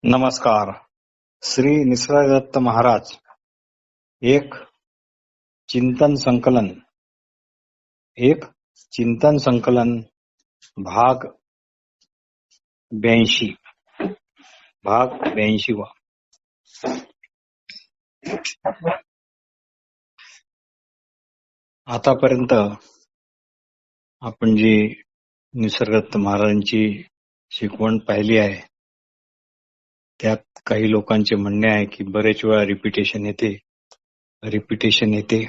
नमस्कार. श्री निसर्गदत्त महाराज. एक चिंतन संकलन भाग 82. आतापर्यंत आपण जी निसर्गदत्त महाराजांची शिकवण पाहिली आहे त्यात काही लोकांचे म्हणणे आहे की बरेच वेळा रिपिटेशन येते.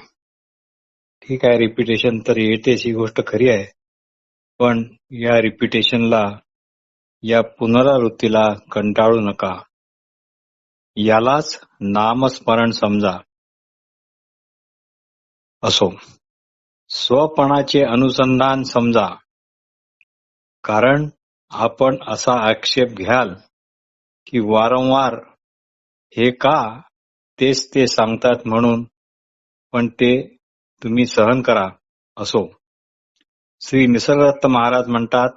ठीक आहे, रिपिटेशन तर येतेच, ही गोष्ट खरी आहे. पण या रिपिटेशनला, या पुनरावृत्तीला कंटाळू नका. यालाच नामस्मरण समजा. असो, स्वपणाचे अनुसंधान समजा. कारण आपण असा आक्षेप घ्याल की वारंवार हे का तेच ते सांगतात म्हणून, पण ते तुम्ही सहन करा. असो, श्री निसर्गदत्त महाराज म्हणतात,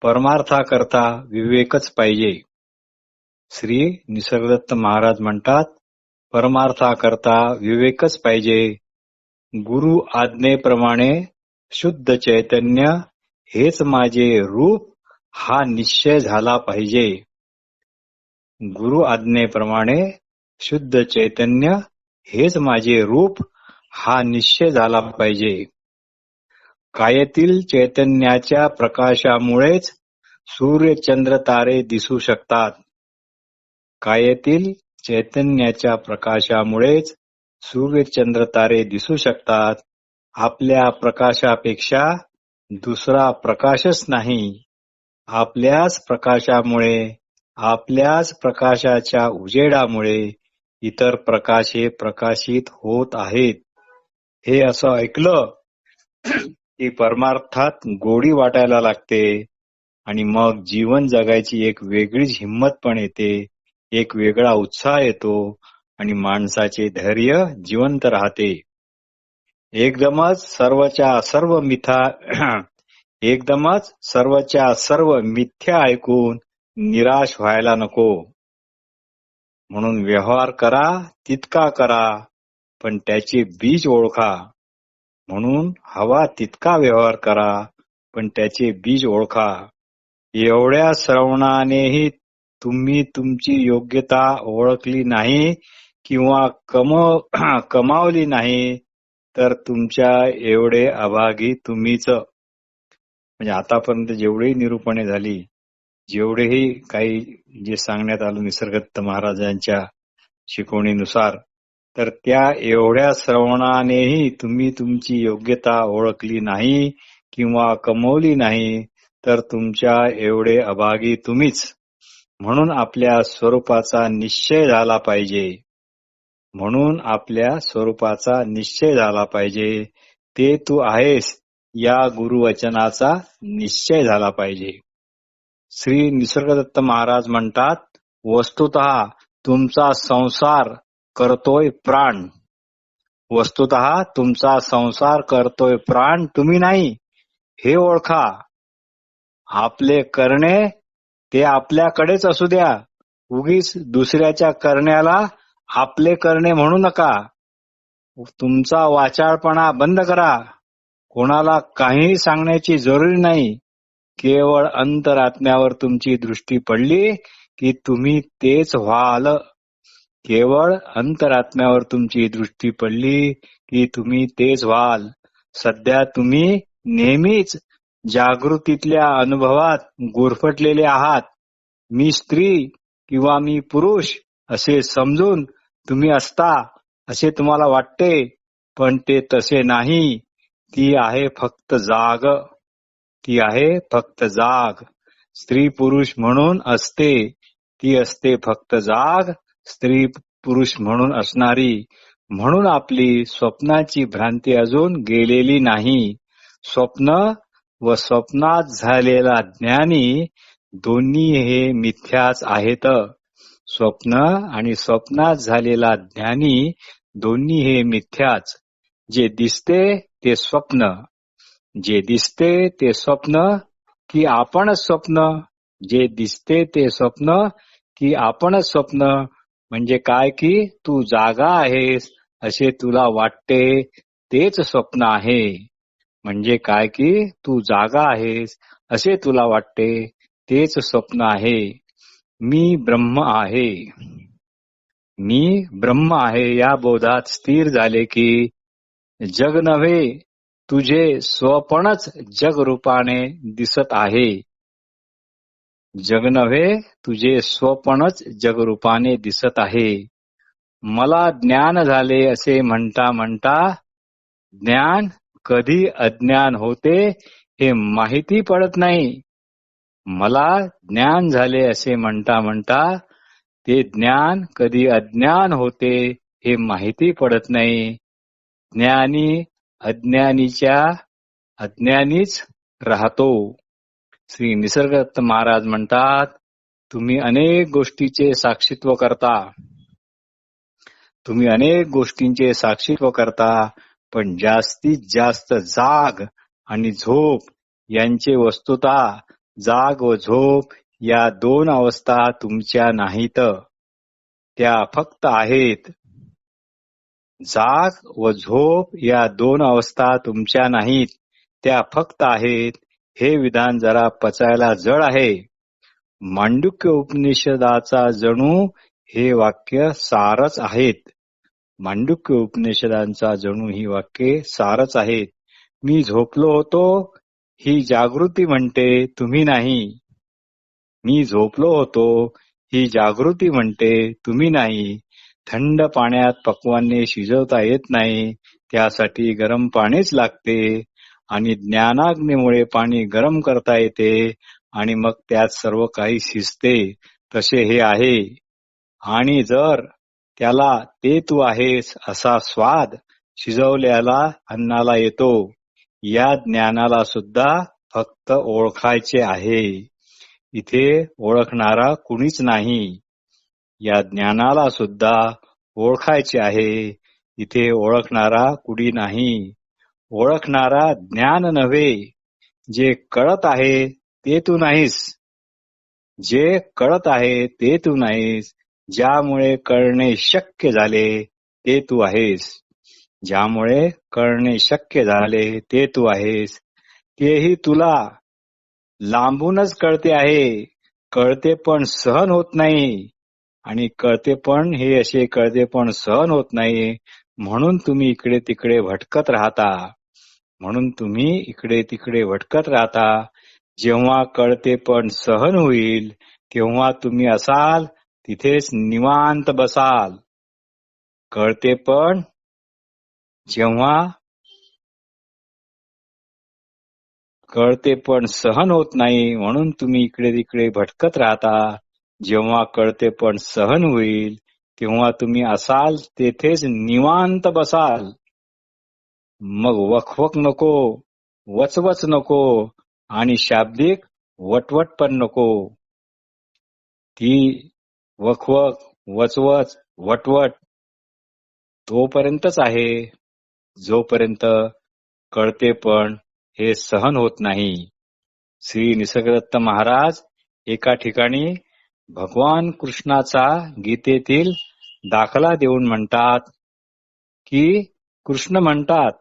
परमार्थाकरता विवेकच पाहिजे. श्री निसर्गदत्त महाराज म्हणतात, परमार्थाकरता विवेकच पाहिजे. गुरु आज्ञेप्रमाणे शुद्ध चैतन्य हेच माझे रूप हा निश्चय झाला पाहिजे. गुरु आज्ञेप्रमाणे शुद्ध चैतन्य हेच माझे रूप हा निश्चय झाला पाहिजे. कायेतील चैतन्याच्या प्रकाशामुळेच सूर्य चंद्र तारे दिसू शकतात. कायेतील चैतन्याच्या प्रकाशामुळेच सूर्य चंद्र तारे दिसू शकतात. आपल्या प्रकाशापेक्षा दुसरा प्रकाशच नाही. आपल्याच प्रकाशामुळे, आपल्याच प्रकाशाच्या उजेडामुळे इतर प्रकाशे प्रकाशित होत आहेत. हे असं ऐकलं की परमार्थात गोडी वाटायला लागते आणि मग जीवन जगायची एक वेगळीच हिंमत पण येते, एक वेगळा उत्साह येतो आणि माणसाचे धैर्य जिवंत राहते. एकदमच सर्वच्या सर्व मिथ्या ऐकून निराश व्हायला नको. म्हणून व्यवहार करा तितका करा, पण त्याचे बीज ओळखा. म्हणून हवा तितका व्यवहार करा, पण त्याचे बीज ओळखा. एवढ्या श्रवणानेही तुम्ही तुमची योग्यता ओळखली नाही किंवा कमावली नाही तर तुमच्या एवढे अभागी तुम्हीच. म्हणजे आतापर्यंत जेवढेही निरूपणे झाली, जेवढेही काही जे सांगण्यात आलं निसर्गदत्त महाराजांच्या शिकवणीनुसार, तर त्या एवढ्या श्रवणानेही तुम्ही तुमची योग्यता ओळखली नाही किंवा कमवली नाही तर तुमच्या एवढे अभागी तुम्हीच. म्हणून आपल्या स्वरूपाचा निश्चय झाला पाहिजे. ते तू आहेस या गुरुवचनाचा निश्चय झाला पाहिजे. श्री निसर्गदत्त महाराज म्हणतात, वस्तुतः तुमचा संसार करतोय प्राण तुम्ही नाही, हे ओळखा. आपले करणे ते आपल्याकडेच असू द्या. उगीच दुसऱ्याच्या करण्याला आपले करणे म्हणू नका. तुमचा वाचाळपणा बंद करा. कोणाला काही सांगण्याची जरुरी नाही. केवळ अंतरात्म्यावर तुमची दृष्टी पडली की तुम्ही तेच व्हाल. सध्या तुम्ही नेहमीच जागृतीतल्या अनुभवात गुरफटलेले आहात. मी स्त्री किंवा मी पुरुष असे समजून तुम्ही असता असे तुम्हाला वाटते, पण ते तसे नाही. ती आहे फक्त जाग. स्त्री पुरुष म्हणून असते, ती असते फक्त जाग, स्त्री पुरुष म्हणून असणारी. म्हणून आपली स्वप्नाची भ्रांती अजून गेलेली नाही. स्वप्न व स्वप्नात झालेला ज्ञानी दोन्ही हे मिथ्याच आहेत. स्वप्न आणि स्वप्नात झालेला ज्ञानी दोन्ही हे मिथ्याच. जे दिसते ते स्वप्न की आपणच स्वप्न. जे दिसते ते स्वप्न की आपणच स्वप्न म्हणजे काय की तू जागा आहेस असे तुला वाटते तेच स्वप्न आहे. म्हणजे काय की तू जागा आहेस असे तुला वाटते तेच स्वप्न आहे. मी ब्रह्म आहे. मी ब्रह्म आहे या बोधात स्थिर झाले की जग नव्हे तुझे स्वपणच जगरूपाने दिसत आहे. जग नव्हे तुझे स्वपणच जगरूपाने दिसत आहे. मला ज्ञान झाले असे म्हणता म्हणता ज्ञान कधी अज्ञान होते हे माहिती पडत नाही. मला ज्ञान झाले असे म्हणता म्हणता ते ज्ञान कधी अज्ञान होते हे माहिती पडत नाही. ज्ञानी अज्ञानीच राहतो. श्री निसर्गदत्त महाराज म्हणतात, तुम्ही अनेक गोष्टीचे साक्षीत्व करता. तुम्ही अनेक गोष्टींचे साक्षीत्व करता, पण जास्तीत जास्त जाग आणि झोप यांचे वस्तुता जाग व झोप या दोन अवस्था तुमच्या नाहीत. त्या फक्त आहेत. जाग व झोप या दोन अवस्था तुमच्या नाहीत, त्या फक्त आहेत. हे विधान जरा पचायला जड आहे. मांडुक्य उपनिषदाचा जणू हे वाक्य सारच आहेत. मांडुक्य उपनिषदांचा जणू ही वाक्ये सारच आहेत. मी झोपलो होतो ही जागृती म्हणते, तुम्ही नाही. मी झोपलो होतो ही जागृती म्हणते, तुम्ही नाही. थंड पाण्यात पक्वान्ने शिजवता येत नाही, त्यासाठी गरम पाणीच लागते. आणि ज्ञानाग्नीमुळे पाणी गरम करता येते आणि मग त्यात सर्व काही शिजते. तसे हे आहे. आणि जर त्याला ते तू आहेस असा स्वाद शिजवल्याला अन्नाला येतो. या ज्ञानाला सुद्धा फक्त ओळखायचे आहे. इथे ओळखणारा कुणीच नाही. या ज्ञानाला सुद्धा ओळखायचे आहे. इथे ओळखणारा कुणी नाही. ओळखणारा ज्ञान नव्हे, जे कळत आहे ते तू नाहीस. जे कळत आहे ते तू नाहीस. ज्यामुळे कळणे शक्य झाले ते तू आहेस. ज्यामुळे कळणे शक्य झाले ते तू आहेस. तेही तुला लांबूनच कळते आहे. कळते पण सहन होत नाही. आणि कळते पण हे असे कळते पण सहन होत नाही. म्हणून तुम्ही इकडे तिकडे भटकत राहता. म्हणून तुम्ही इकडे तिकडे भटकत राहता. जेव्हा कळते पण सहन होईल तेव्हा तुम्ही असाल तिथेच निवांत बसाल. कळते पण जेव्हा कळते पण सहन होत नाही म्हणून तुम्ही इकडे तिकडे भटकत राहता. जेव्हा कळते पण सहन होईल तेव्हा तुम्ही असाल तेथेच निवांत बसाल. मग वखवक नको, वचवच नको आणि शाब्दिक वटवट पण नको. ती वखवक, वचवच, वटवट तोपर्यंतच आहे जोपर्यंत कळते पण हे सहन होत नाही. श्री निसर्गदत्त महाराज एका ठिकाणी भगवान कृष्णाचा गीतेतील दाखला देऊन म्हणतात की कृष्ण म्हणतात,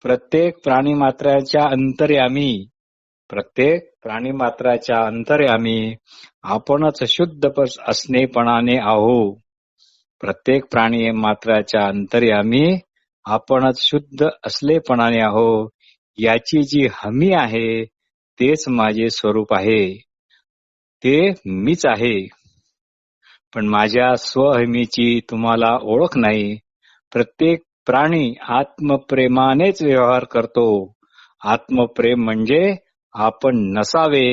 प्रत्येक प्राणीमात्राच्या अंतर्यामी आपणच शुद्ध असणेपणाने आहो. प्रत्येक प्राणी मात्राच्या अंतर्यामी आपणच शुद्ध असलेपणाने आहो. याची जी हमी आहे तेच माझे स्वरूप आहे. ते मीच आहे. पण माझ्या स्वहमीची तुम्हाला ओळख नाही. प्रत्येक प्राणी आत्मप्रेमानेच व्यवहार करतो. आत्मप्रेम म्हणजे आपण नसावे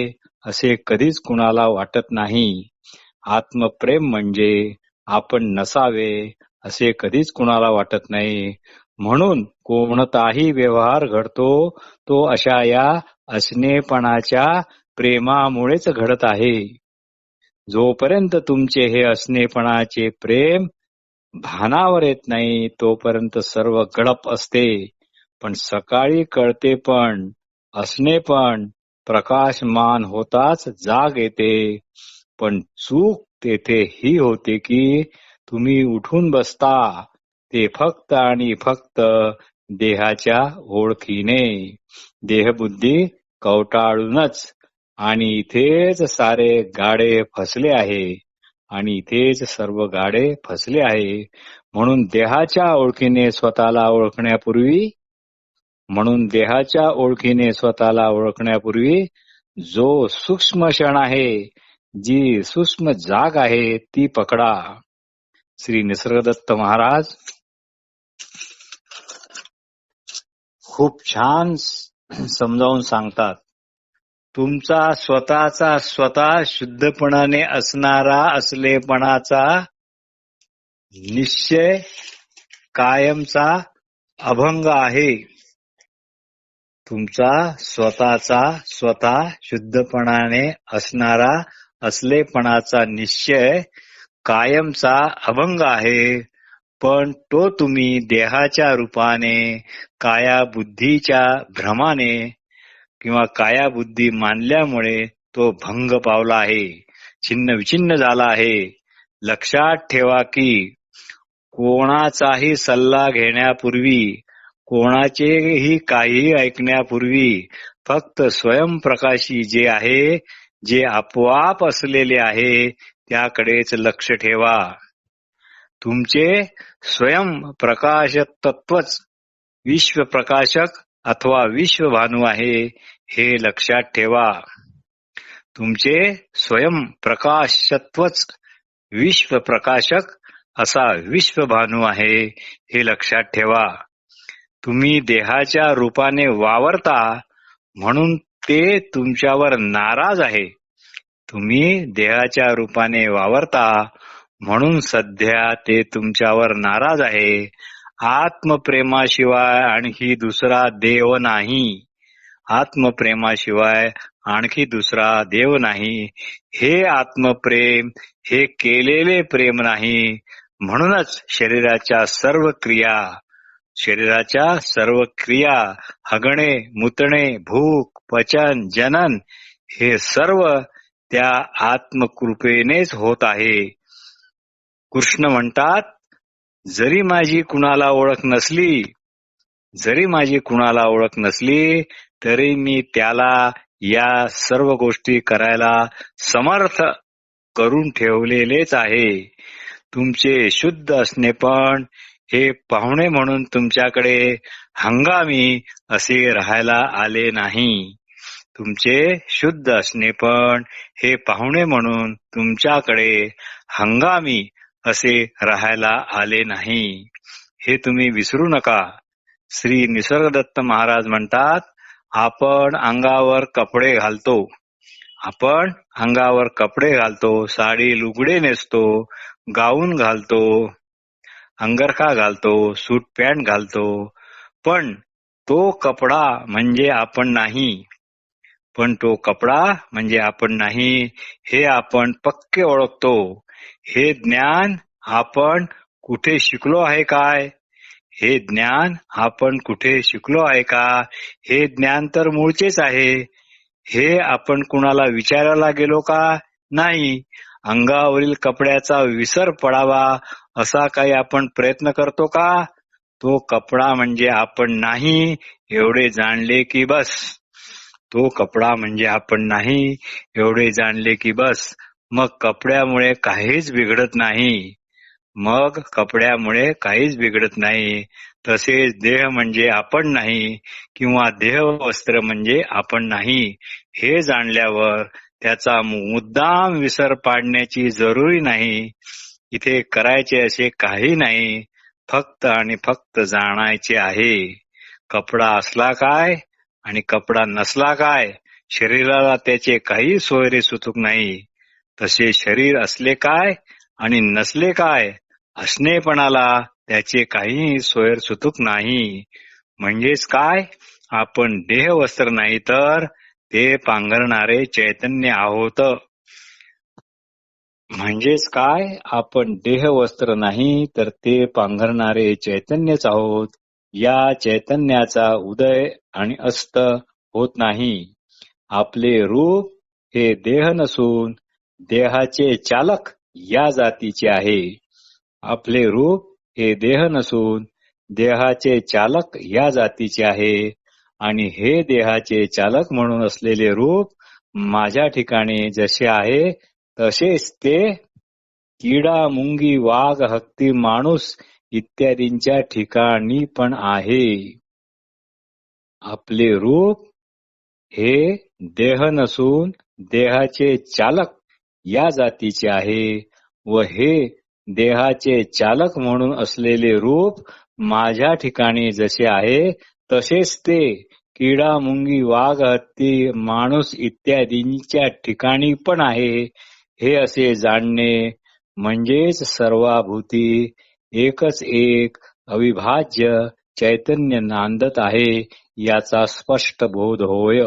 असे कधीच कुणाला वाटत नाही. आत्मप्रेम म्हणजे आपण नसावे असे कधीच कुणाला वाटत नाही. म्हणून कोणताही व्यवहार घडतो तो अशा या असणेपणाच्या प्रेमामुळेच घडत आहे. जोपर्यंत तुमचे हे असणेपणाचे प्रेम भानावर येत नाही तोपर्यंत सर्व गडप असते. पण सकाळी कळते पण असणे पण प्रकाशमान होताच जाग येते. पण चूक तेथे ही होते की तुम्ही उठून बसता ते फक्त आणि फक्त देहाच्या ओळखीने. देहबुद्धी कवटाळूनच. आणि इथेच सारे गाडे फसले आहे. आणि इथेच सर्व गाडे फसले आहे. म्हणून देहाच्या ओळखीने स्वतःला ओळखण्यापूर्वी जो सूक्ष्म क्षण आहे, जी सूक्ष्म जाग आहे ती पकडा. श्री निसर्गदत्त महाराज खूप छान समजावून सांगतात. तुमचा स्वतःचा स्वतः शुद्धपणाने असणारा असलेपणाचा निश्चय कायमचा अभंग आहे. तुमचा स्वतःचा स्वतः शुद्धपणाने असणारा असलेपणाचा निश्चय कायमचा अभंग आहे. पण तो तुम्ही देहाच्या रूपाने कायाबुद्धीच्या भ्रमाने किंवा कायाबुद्धी मानल्यामुळे तो भंग पावला आहे, छिन्न विछिन्न झाला आहे. लक्षात ठेवा की कोणाचाही सल्ला घेण्यापूर्वी, कोणाचेही काही ऐकण्यापूर्वी फक्त स्वयंप्रकाशी जे आहे, जे आपोआप असलेले आहे त्याकडेच लक्ष ठेवा. तुमचे स्वयंप्रकाश तत्वच विश्वप्रकाशक अथवा विश्वभानू आहे हे लक्षात ठेवा. तुमचे स्वयंप्रकाशत्वच विश्वप्रकाशक असा विश्वभानू आहे हे लक्षात ठेवा. तुम्ही देहाच्या रूपाने वावरता म्हणून ते तुमच्यावर नाराज आहे. तुम्ही देहाच्या रूपाने वावरता म्हणून सध्या ते तुमच्यावर नाराज आहे. आत्मप्रेमाशिवाय आणखी दुसरा देव नाही. आत्मप्रेमाशिवाय आणखी दुसरा देव नाही. हे आत्मप्रेम हे केलेले प्रेम नाही. म्हणूनच शरीराच्या सर्व क्रिया हगणे, मुतणे, भूक, पचन, जनन हे सर्व त्या आत्मकृपेनेच होत आहे. कृष्ण म्हणतात, जरी माझी कुणाला ओळख नसली तरी मी त्याला या सर्व गोष्टी करायला समर्थ करून ठेवलेलेच आहे. तुमचे शुद्ध असणे पण हे पाहुणे म्हणून तुमच्याकडे हंगामी असे राहायला आले नाही. तुमचे शुद्ध असणे पण हे पाहुणे म्हणून तुमच्याकडे हंगामी असे राहायला आले नाही. हे तुम्ही विसरू नका. श्री निसर्गदत्त महाराज म्हणतात, आपण अंगावर कपडे घालतो, साडी लुगडे नेसतो, गाऊन घालतो, अंगरखा घालतो, सूट पॅन्ट घालतो, पण तो कपडा म्हणजे आपण नाही हे आपण पक्के ओळखतो. हे ज्ञान आपण कुठे शिकलो आहे काय? हे ज्ञान तर मूळचेच आहे. हे आपण कुणाला विचारायला गेलो का? नाही. अंगावरील कपड्याचा विसर पडावा असा काही आपण प्रयत्न करतो का? तो कपडा म्हणजे आपण नाही एवढे जाणले की बस. मग कपड्यामुळे काहीच बिघडत नाही. तसेच देह म्हणजे आपण नाही किंवा देहवस्त्र म्हणजे आपण नाही हे जाणल्यावर त्याचा मुद्दाम विसर पाडण्याची जरुरी नाही. इथे करायचे असे काही नाही, फक्त आणि फक्त जाणायचे आहे. कपडा असला काय आणि कपडा नसला काय, शरीराला त्याचे काही सोयरे सुतूक नाही. तसे शरीर असले काय आणि नसले काय, असणेपणाला त्याचे काही सोयर सुतूक नाही. म्हणजेच काय, आपण देहवस्त्र नाही तर ते पांघरणारे चैतन्य आहोत. म्हणजेच काय, आपण देहवस्त्र नाही तर ते पांघरणारे चैतन्यच आहोत. या चैतन्याचा उदय आणि अस्त होत नाही. आपले रूप हे देह नसून देहाचे चालक या जातीचे आहे. आपले रूप हे देह नसून देहाचे चालक या जातीचे आहे आणि हे देहाचे चालक म्हणून असलेले रूप माझ्या ठिकाणी जसे आहे तसेच ते किडा, मुंगी, वाघ, हत्ती, माणूस इत्यादींच्या ठिकाणी पण आहे. आपले रूप हे देह नसून देहाचे चालक या जातीचे आहे व हे देहाचे चालक म्हणून असलेले रूप माझ्या ठिकाणी जसे आहे तसेच ते किडा, मुंगी, वाघ, हत्ती, माणूस इत्यादींच्या ठिकाणी पण आहे. हे असे जाणणे म्हणजेच सर्वाभूती एकच एक अविभाज्य चैतन्य नांदत आहे याचा स्पष्ट बोध होय.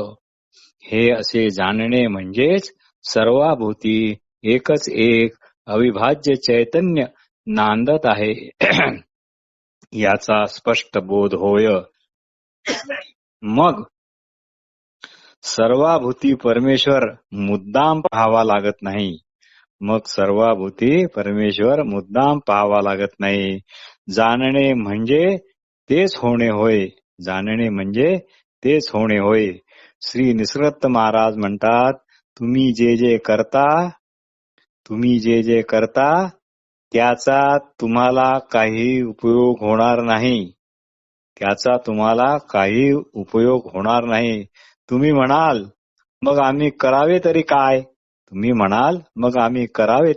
हे असे जाणणे म्हणजेच सर्वाभूती एकच एक अविभाज्य चैतन्य नांदत आहे याचा स्पष्ट बोध होय. मग सर्वाभूती परमेश्वर मुद्दाम पाहावा लागत नाही. मग सर्वाभूती परमेश्वर मुद्दाम पाहावा लागत नाही. जाणणे म्हणजे तेच होणे होय. जाणणे म्हणजे तेच होणे होय. श्री निसर्गदत्त महाराज म्हणतात, तुम्ही जे जे करता त्याचा तुम्हाला काही उपयोग होणार नाही. त्याचा तुम्हाला काही उपयोग होणार नाही. तुम्ही म्हणाल मग आम्ही करावे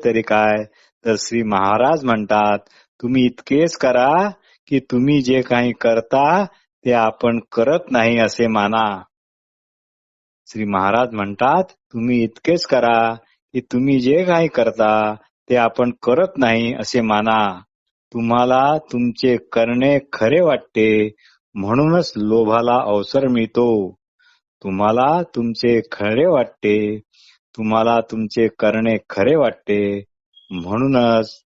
तरी काय? तर श्री महाराज म्हणतात, तुम्ही इतकेच करा की तुम्ही जे काही करता ते आपण करत नाही असे माना. श्री महाराज म्हणतात, तुम्ही इतकेच करा की तुम्ही जे काही करता ते आपण करत नाही असे माना. तुम्हाला तुमचे करणे खरे वाटते म्हणूनच लोभाला अवसर मिळतो. तुम्हाला तुमचे करणे खरे वाटते म्हणूनच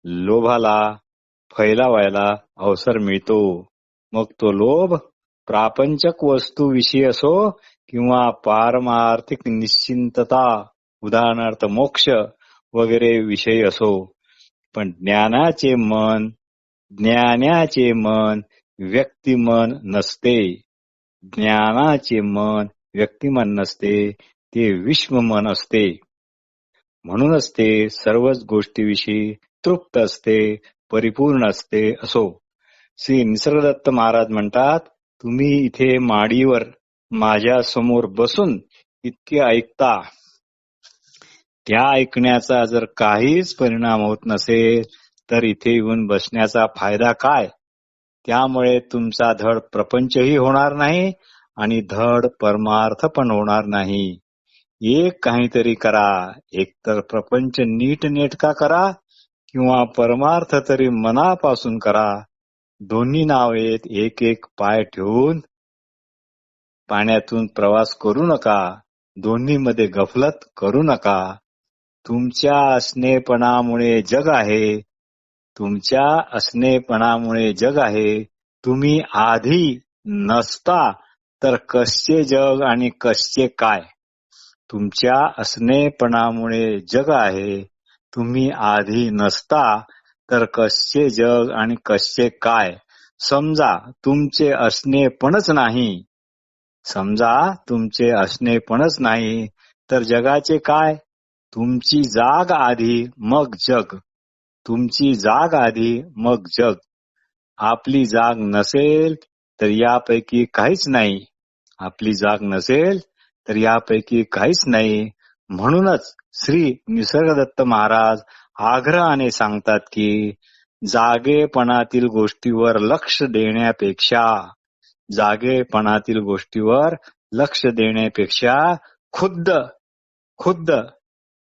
लोभाला फैलावायला अवसर मिळतो. मग तो लोभ प्रापंचक वस्तूविषयी असो किंवा पारमार्थिक निश्चिंतता, उदाहरणार्थ मोक्ष वगैरे विषयी असो. पण ज्ञानाचे मन व्यक्तिमन नसते. ते विश्वमन असते. म्हणूनच ते सर्वच गोष्टीविषयी तृप्त असते, परिपूर्ण असते असो. श्री निसर्गदत्त महाराज म्हणतात, तुम्ही इथे माडीवर माझ्या समोर बसून इतके ऐकता. त्या ऐकण्याचा जर काहीच परिणाम होत नसेल तर इथे येऊन बसण्याचा फायदा काय? त्यामुळे तुमचा धड प्रपंचही होणार नाही आणि धड परमार्थ पण होणार नाही. एक काहीतरी करा. एकतर प्रपंच नीटनेटका करा किंवा परमार्थ तरी मनापासून करा. दोन्ही नावेत एक एक पाय ठेवून पाण्यातून प्रवास करू नका. दोन्ही मध्ये गफलत करू नका. तुमच्या असणेपणामुळे जग आहे. तुम्ही आधी नसता तर कसचे जग आणि कसचे काय? तुमच्या असणेपणामुळे जग आहे. तुम्ही आधी नसता तर कसचे जग आणि कसचे काय? समजा तुमचे असणेपणच नाही तर जगाचे काय? तुमची जाग आधी मग जग. आपली जाग नसेल तर यापैकी काहीच नाही. म्हणूनच श्री निसर्गदत्त महाराज आग्रहाने सांगतात की जागेपणातील गोष्टीवर लक्ष देण्यापेक्षा खुद्द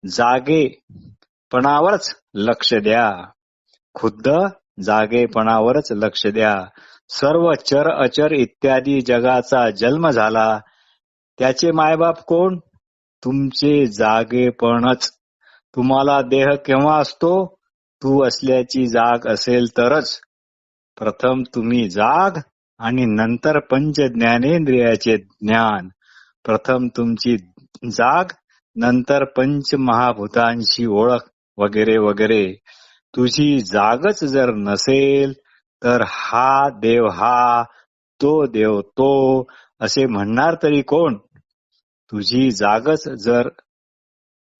जागेपणावरच लक्ष द्या. सर्व चर अचर इत्यादी जगाचा जन्म झाला त्याचे मायबाप कोण? तुमचे जागेपणच. तुम्हाला देह केव्हा असतो? तू असल्याची जाग असेल तरच. प्रथम तुम्ही जाग आणि नंतर पंच ज्ञानेंद्रियाचे ज्ञान. प्रथम तुमची जाग, नंतर पंच महाभूतांशी ओळख वगैरे वगैरे. तुझी जागच जर नसेल तर हा देव हा, तो देव तो असे म्हणणार तरी कोण? तुझी जागच जर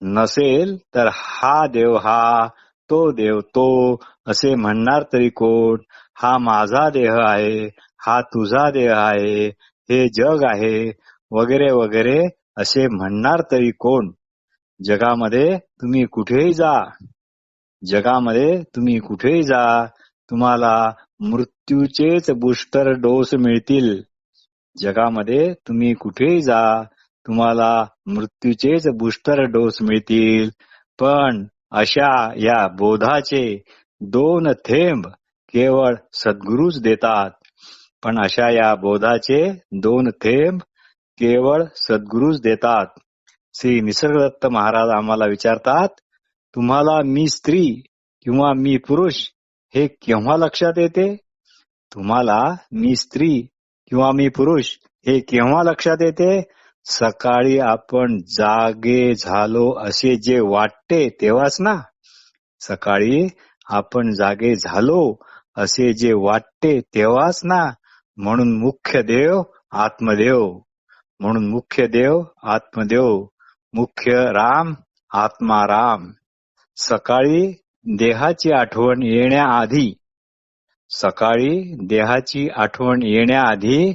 नसेल तर हा देव हा, तो देव तो असे म्हणणार तरी कोण? हा माझा देह आहे, हा तुझा देह आहे, हे जग आहे, वगैरे वगैरे असे म्हणणार तरी कोण? जगामध्ये तुम्ही कुठेही जा, जगामध्ये तुम्ही कुठेही जा, तुम्हाला मृत्यूचेच बूस्टर डोस मिळतील. जगामध्ये तुम्ही कुठेही जा, तुम्हाला मृत्यूचेच बूस्टर डोस मिळतील. पण अशा या बोधाचे 2 थेंब केवळ सद्गुरूच देतात. पण अशा या बोधाचे 2 थेंब केवळ सद्गुरूच देतात. श्री निसर्गदत्त महाराज आम्हाला विचारतात, तुम्हाला मी स्त्री किंवा मी पुरुष हे केव्हा लक्षात येते? तुम्हाला मी स्त्री किंवा मी पुरुष हे केव्हा लक्षात येते? सकाळी आपण जागे झालो असे जे वाटते तेव्हाच ना. सकाळी आपण जागे झालो असे जे वाटते तेव्हाच ना. म्हणून मुख्य देव आत्मदेव, म्हणून मुख्य देव आत्मदेव, मुख्य राम आत्मा राम. सकाळी देहाची आठवण येण्याआधी, सकाळी देहाची आठवण येण्याआधी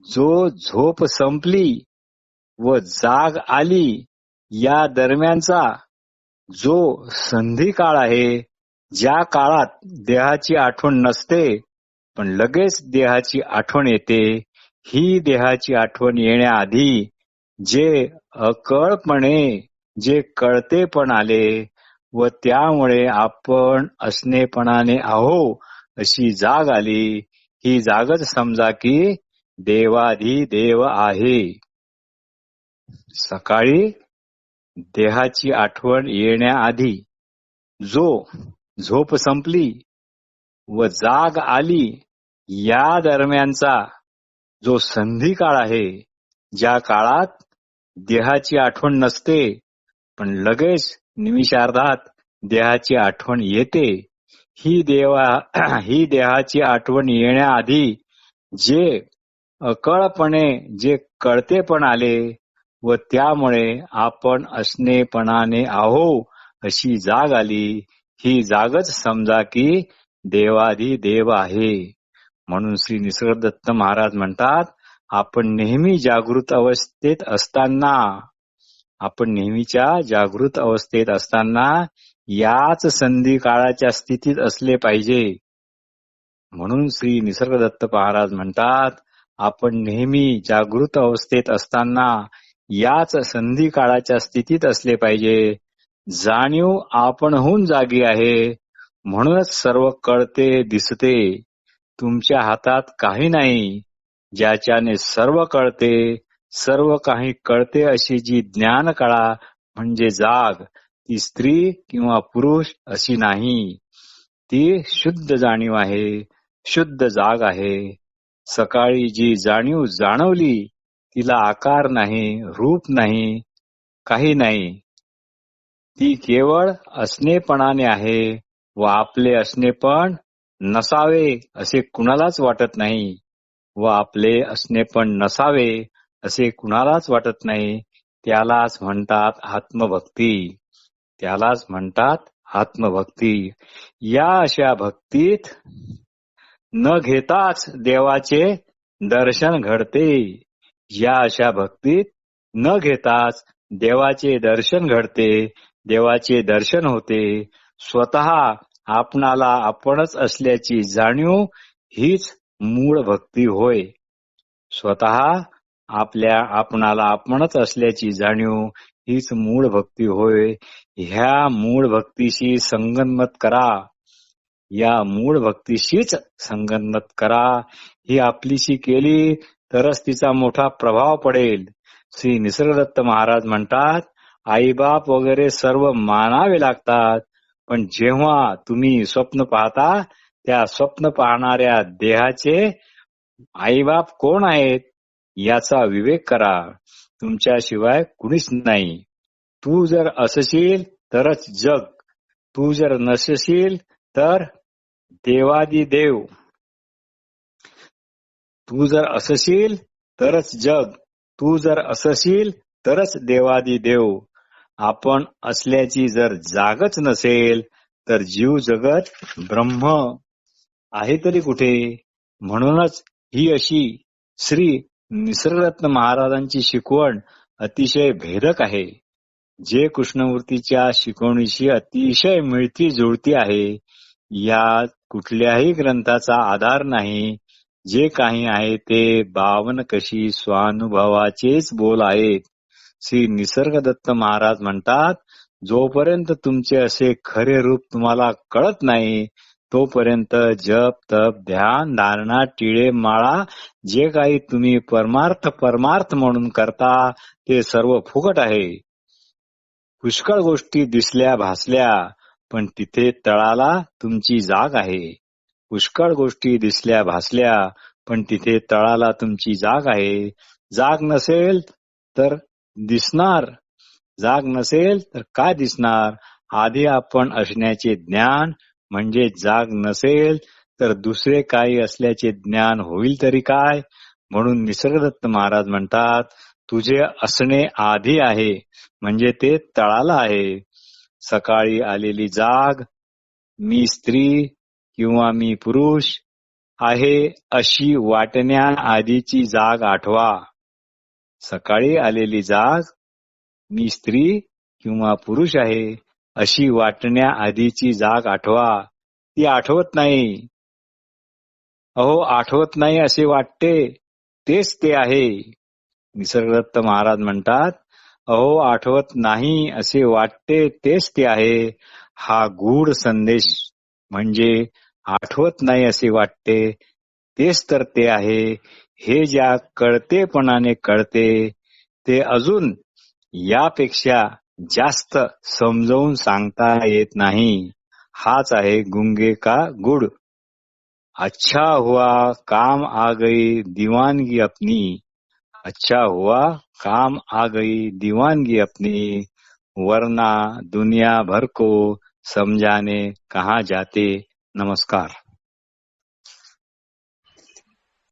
जो झोप संपली व जाग आली या दरम्यानचा जो संधी काळ आहे, ज्या काळात देहाची आठवण नसते पण लगेच देहाची आठवण येते, ही देहाची आठवण येण्याआधी जे अकळपणे जे कळतेपण आले व त्यामुळे आपण असनेपणाने आहो अशी जाग आली, ही जागच समजा की देवाधिदेव आहे. सकाळी देहाची आठवण येण्याआधी जो झोप संपली व जाग आली या दरम्यानचा जो संधी काळ आहे, ज्या काळात देहाची आठवण नसते पण लगेच निमिषार्धात देहाची आठवण येते, ही देहाची आठवण येण्याआधी जे अकळपणे जे कळतेपण आले व त्यामुळे आपण असनेपणाने आहो अशी जाग आली, ही जागच समजा की देवाधिदेव आहे. म्हणून श्री निसर्गदत्त महाराज म्हणतात, आपण नेहमी जागृत अवस्थेत असताना, आपण नेहमीच्या जागृत अवस्थेत असताना याच संधी काळाच्या स्थितीत असले पाहिजे. म्हणून श्री निसर्गदत्त महाराज म्हणतात, आपण नेहमी जागृत अवस्थेत असताना याच संधी काळाच्या स्थितीत असले पाहिजे. जाणीव आपणहून जागी आहे, म्हणूनच सर्व कळते दिसते. तुमच्या हातात काही नाही, ज्याच्याने सर्व कळते, सर्व काही कळते अशी जी ज्ञान कळा म्हणजे जाग, ती स्त्री किंवा पुरुष अशी नाही. ती शुद्ध जाणीव आहे, शुद्ध जाग आहे. सकाळी जी जाणीव जाणवली तिला आकार नाही, रूप नाही, काही नाही. ती केवळ असणेपणाने आहे व आपले असणेपण नसावे असे कुणालाच वाटत नाही, व आपले असणेपण नसावे असे कुणालाच वाटत नाही. त्यालाच म्हणतात आत्मभक्ती, त्यालाच म्हणतात आत्मभक्ती. या अशा भक्तीत न घेताच देवाचे दर्शन घडते. या अशा भक्तीत न घेताच देवाचे दर्शन घडते, देवाचे दर्शन होते. स्वतः आपणाला आपणच असल्याची जाणीव हीच मूळ भक्ती होय. स्वतः आपणाला आपणच असल्याची जाणीव हीच मूळ भक्ती होय. ह्या मूळ भक्तीशी संगनमत करा, या मूळ भक्तीशीच संगनमत करा. ही आपलीशी केली तरच तिचा मोठा प्रभाव पडेल. श्री निसर्गदत्त महाराज म्हणतात, आईबाप वगैरे सर्व मानावे लागतात, पण जेव्हा तुम्ही स्वप्न पाहता त्या स्वप्न पाहणाऱ्या देहाचे आईबाप कोण आहेत याचा विवेक करा. तुमच्याशिवाय कुणीच नाही. तू जर असशील तरच जग. तू जर नसशील तर देवादिदेव. तू जर असशील तरच जग. तू जर असशील तरच देवादिदेव. आपण असल्याची जर जागच नसेल तर जीव जगत ब्रह्म आहे तरी कुठे. म्हणूनच ही अशी श्री निसर्गरत्न महाराजांची शिकवण अतिशय भेदक आहे, जे कृष्णमूर्तीच्या शिकवणीशी अतिशय मिळती जुळती आहे. यात कुठल्याही ग्रंथाचा आधार नाही. जे काही आहे ते बावनकशी स्वानुभवाचेच बोल आहेत. श्री निसर्गदत्त महाराज म्हणतात, जोपर्यंत तुमचे असे खरे रूप तुम्हाला कळत नाही तोपर्यंत जप तप ध्यान धारणा टिळे माळा जे काही तुम्ही परमार्थ परमार्थ म्हणून करता ते सर्व फुकट आहे. पुष्कळ गोष्टी दिसल्या भासल्या पण तिथे तळाला तुमची जाग आहे. पुष्कळ गोष्टी दिसल्या भासल्या पण तिथे तळाला तुमची जाग आहे. जाग नसेल तर दिसणार. जाग नसेल तर काय दिसणार. आधी आपण असण्याचे ज्ञान म्हणजे जाग नसेल तर दुसरे काही असल्याचे ज्ञान होईल तरी काय. म्हणून निसर्गदत्त महाराज म्हणतात, तुझे असणे आधी आहे म्हणजे ते तळाला आहे. सकाळी आलेली जाग मी स्त्री किंवा मी पुरुष आहे अशी वाटण्याआधीची जाग आठवा. सकाळी आलेली जाग मी स्त्री किंवा पुरुष आहे अशी वाटण्याआधीची जाग आठवा. ती आठवत नाही. अहो आठवत नाही असे वाटते तेच ते आहे. निसर्गदत्त महाराज म्हणतात, अहो आठवत नाही असे वाटते तेच ते आहे. हा गूढ संदेश म्हणजे आठवत नाही असे वाटते तेच तर ते आहे. हे ज्या कळतेपणाने कळते ते अजून यापेक्षा जास्त समजावून सांगता येत नाही. हाच आहे गुंगे का गुड़. अच्छा हुआ काम आ गई दीवानगी अपनी. अच्छा हुआ काम आ गई दीवानगी अपनी, वरना दुनिया भर को समझाने कहाँ जाते. नमस्कार.